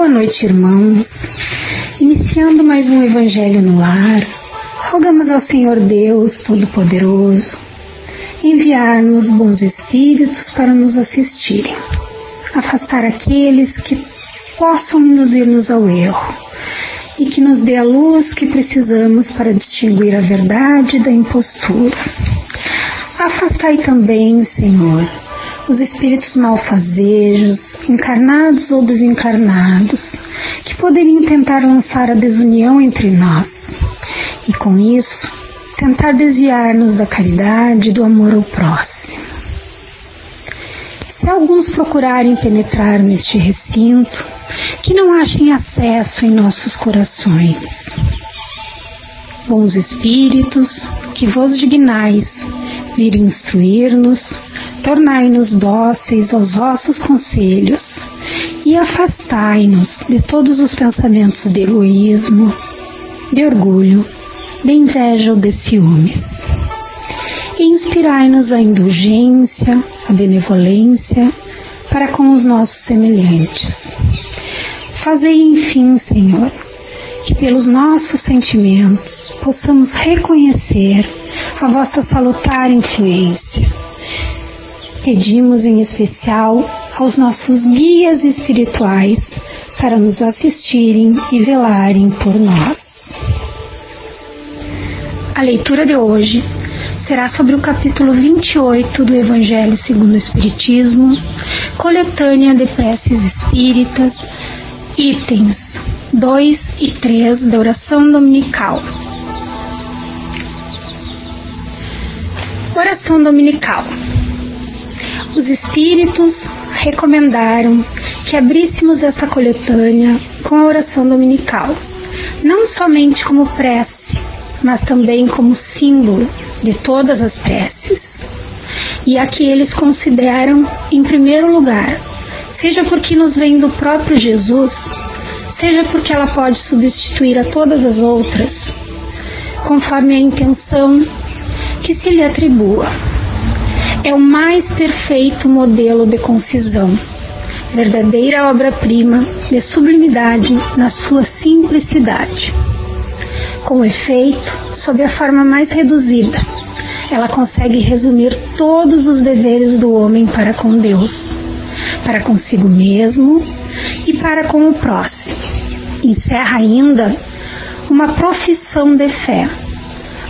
noite, irmãos. Iniciando mais um Evangelho no Lar, rogamos ao Senhor Deus Todo-Poderoso enviar-nos bons espíritos para nos assistirem, afastar aqueles que possam induzir-nos ao erro e que nos dê a luz que precisamos para distinguir a verdade da impostura. Afastai também, Senhor, os espíritos malfazejos, encarnados ou desencarnados, que poderiam tentar lançar a desunião entre nós e, com isso, tentar desviar-nos da caridade e do amor ao próximo. Se alguns procurarem penetrar neste recinto, que não achem acesso em nossos corações. Bons espíritos, que vos dignais vir instruir-nos, tornai-nos dóceis aos vossos conselhos e afastai-nos de todos os pensamentos de egoísmo, de orgulho, de inveja ou de ciúmes. E inspirai-nos a indulgência, a benevolência para com os nossos semelhantes. Fazei, enfim, Senhor, que pelos nossos sentimentos possamos reconhecer a vossa salutar influência. Pedimos em especial aos nossos guias espirituais para nos assistirem e velarem por nós. A leitura de hoje será sobre o capítulo 28 do Evangelho segundo o Espiritismo, coletânea de preces espíritas, itens 2 e 3 da oração dominical. Oração dominical. Os espíritos recomendaram que abríssemos esta coletânea com a oração dominical, não somente como prece, mas também como símbolo de todas as preces, e a que eles consideram em primeiro lugar, seja porque nos vem do próprio Jesus, seja porque ela pode substituir a todas as outras, conforme a intenção que se lhe atribua. É o mais perfeito modelo de concisão, verdadeira obra-prima de sublimidade na sua simplicidade. Com efeito, sob a forma mais reduzida, ela consegue resumir todos os deveres do homem para com Deus, para consigo mesmo e para com o próximo. Encerra ainda uma profissão de fé,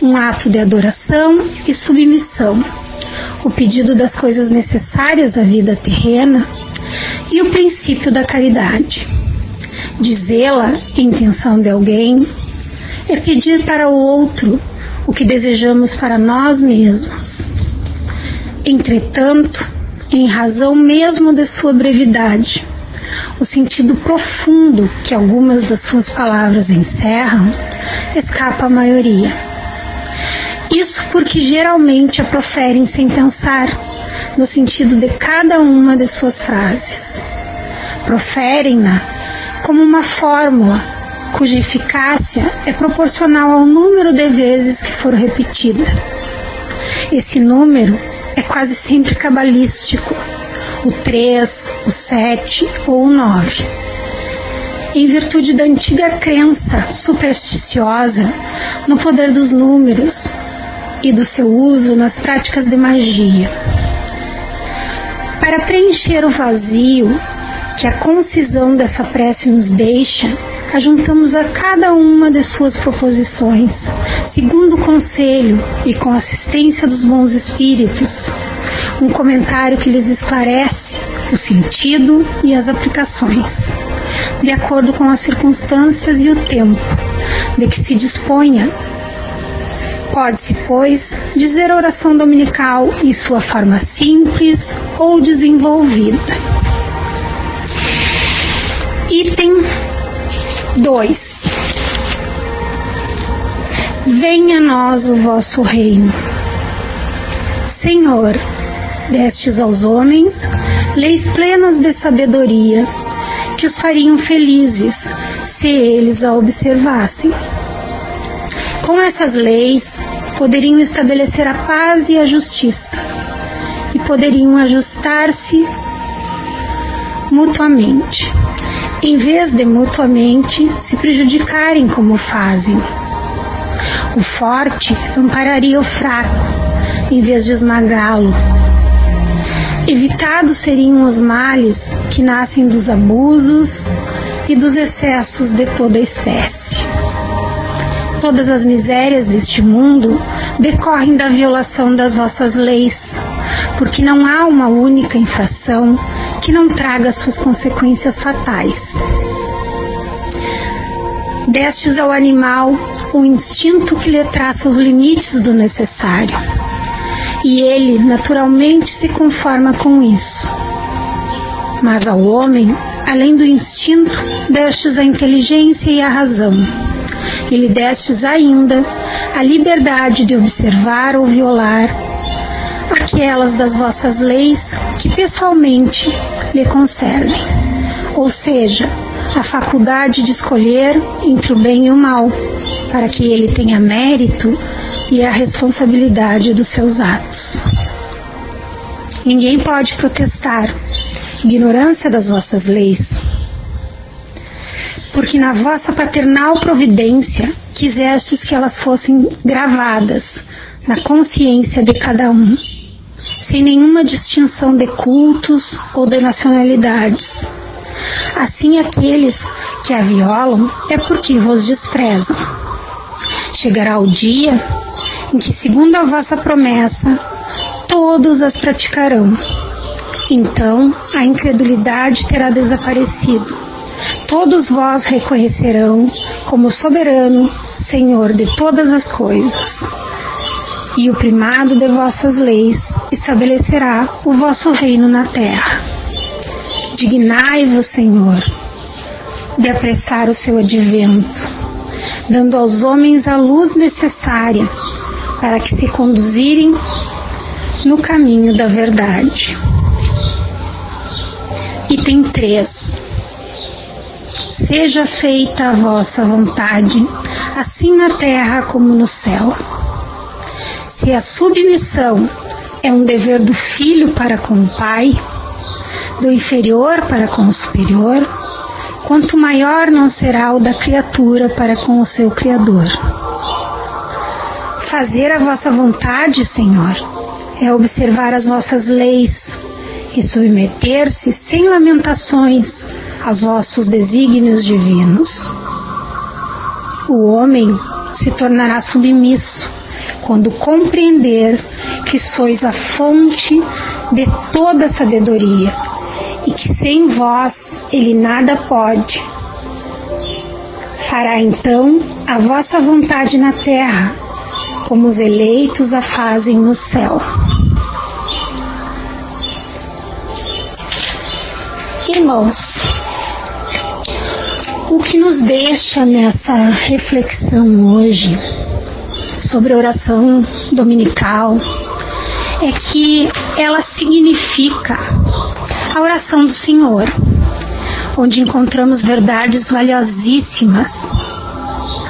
um ato de adoração e submissão, o pedido das coisas necessárias à vida terrena e o princípio da caridade. Dizê-la em intenção de alguém é pedir para o outro o que desejamos para nós mesmos. Entretanto, em razão mesmo de sua brevidade, o sentido profundo que algumas das suas palavras encerram escapa à maioria. Isso porque geralmente a proferem sem pensar no sentido de cada uma de suas frases. Proferem-na como uma fórmula cuja eficácia é proporcional ao número de vezes que for repetida. Esse número é quase sempre cabalístico, o 3, o 7 ou o 9. Em virtude da antiga crença supersticiosa no poder dos números e do seu uso nas práticas de magia. Para preencher o vazio que a concisão dessa prece nos deixa, ajuntamos a cada uma de suas proposições, segundo o conselho e com a assistência dos bons espíritos, um comentário que lhes esclarece o sentido e as aplicações, de acordo com as circunstâncias e o tempo de que se disponha. Pode-se, pois, dizer a oração dominical em sua forma simples ou desenvolvida. Item 2. Venha a nós o vosso reino. Senhor, destes aos homens leis plenas de sabedoria, que os fariam felizes se eles a observassem. Com essas leis, poderiam estabelecer a paz e a justiça, e poderiam ajustar-se mutuamente. em vez de mutuamente se prejudicarem como fazem. O forte ampararia o fraco, em vez de esmagá-lo. Evitados seriam os males que nascem dos abusos e dos excessos de toda a espécie. Todas as misérias deste mundo decorrem da violação das vossas leis, porque não há uma única infração que não traga suas consequências fatais. Destes ao animal o instinto que lhe traça os limites do necessário, e ele naturalmente se conforma com isso. Mas ao homem, além do instinto, destes a inteligência e a razão, e lhe destes ainda a liberdade de observar ou violar aquelas das vossas leis que pessoalmente lhe concernem, ou seja, a faculdade de escolher entre o bem e o mal, para que ele tenha mérito e a responsabilidade dos seus atos. Ninguém pode protestar ignorância das vossas leis, porque na vossa paternal providência quisestes que elas fossem gravadas na consciência de cada um, sem nenhuma distinção de cultos ou de nacionalidades. Assim, aqueles que a violam é porque vos desprezam. Chegará o dia em que, segundo a vossa promessa, todos as praticarão. Então, a incredulidade terá desaparecido. Todos vós reconhecerão como soberano, Senhor de todas as coisas. E o primado de vossas leis estabelecerá o vosso reino na terra. Dignai-vos, Senhor, de apressar o seu advento, dando aos homens a luz necessária para que se conduzirem no caminho da verdade. Item 3. Seja feita a vossa vontade, assim na terra como no céu. Se a submissão é um dever do filho para com o pai, do inferior para com o superior, quanto maior não será o da criatura para com o seu Criador. Fazer a vossa vontade, Senhor, é observar as vossas leis e submeter-se sem lamentações aos vossos desígnios divinos. O homem se tornará submisso quando compreender que sois a fonte de toda sabedoria e que sem vós ele nada pode. Fará então a vossa vontade na terra, como os eleitos a fazem no céu. Irmãos, o que nos deixa nessa reflexão hoje sobre a oração dominical é que ela significa a oração do Senhor, onde encontramos verdades valiosíssimas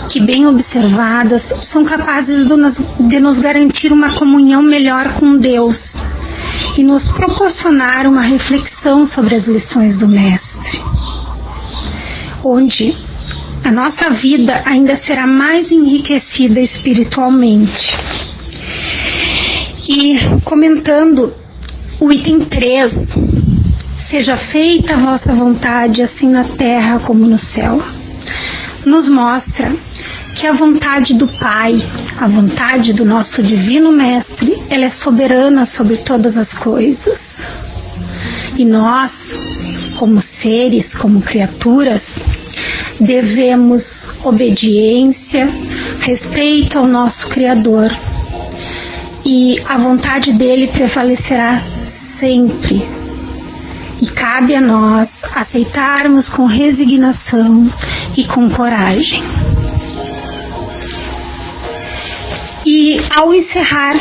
que, bem observadas, são capazes de nos garantir uma comunhão melhor com Deus e nos proporcionar uma reflexão sobre as lições do Mestre, onde a nossa vida ainda será mais enriquecida espiritualmente. E comentando o item 3, seja feita a vossa vontade, assim na terra como no céu, nos mostra que a vontade do Pai, a vontade do nosso Divino Mestre, ela é soberana sobre todas as coisas. E nós, como seres, como criaturas, devemos obediência, respeito ao nosso Criador. E a vontade dele prevalecerá sempre. E cabe a nós aceitarmos com resignação e com coragem. E ao encerrar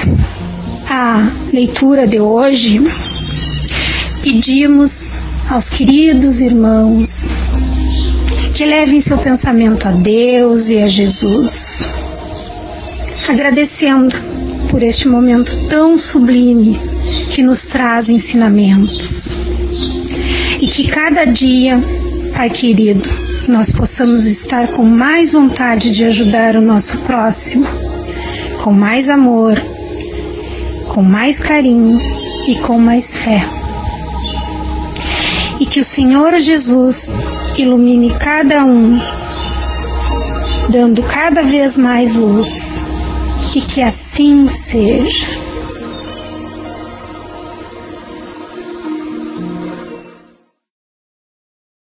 a leitura de hoje, pedimos aos queridos irmãos que levem seu pensamento a Deus e a Jesus, agradecendo por este momento tão sublime que nos traz ensinamentos, e que cada dia Pai querido, nós possamos estar com mais vontade de ajudar o nosso próximo, com mais amor, com mais carinho e com mais fé. E que o Senhor Jesus ilumine cada um, dando cada vez mais luz, e que assim seja.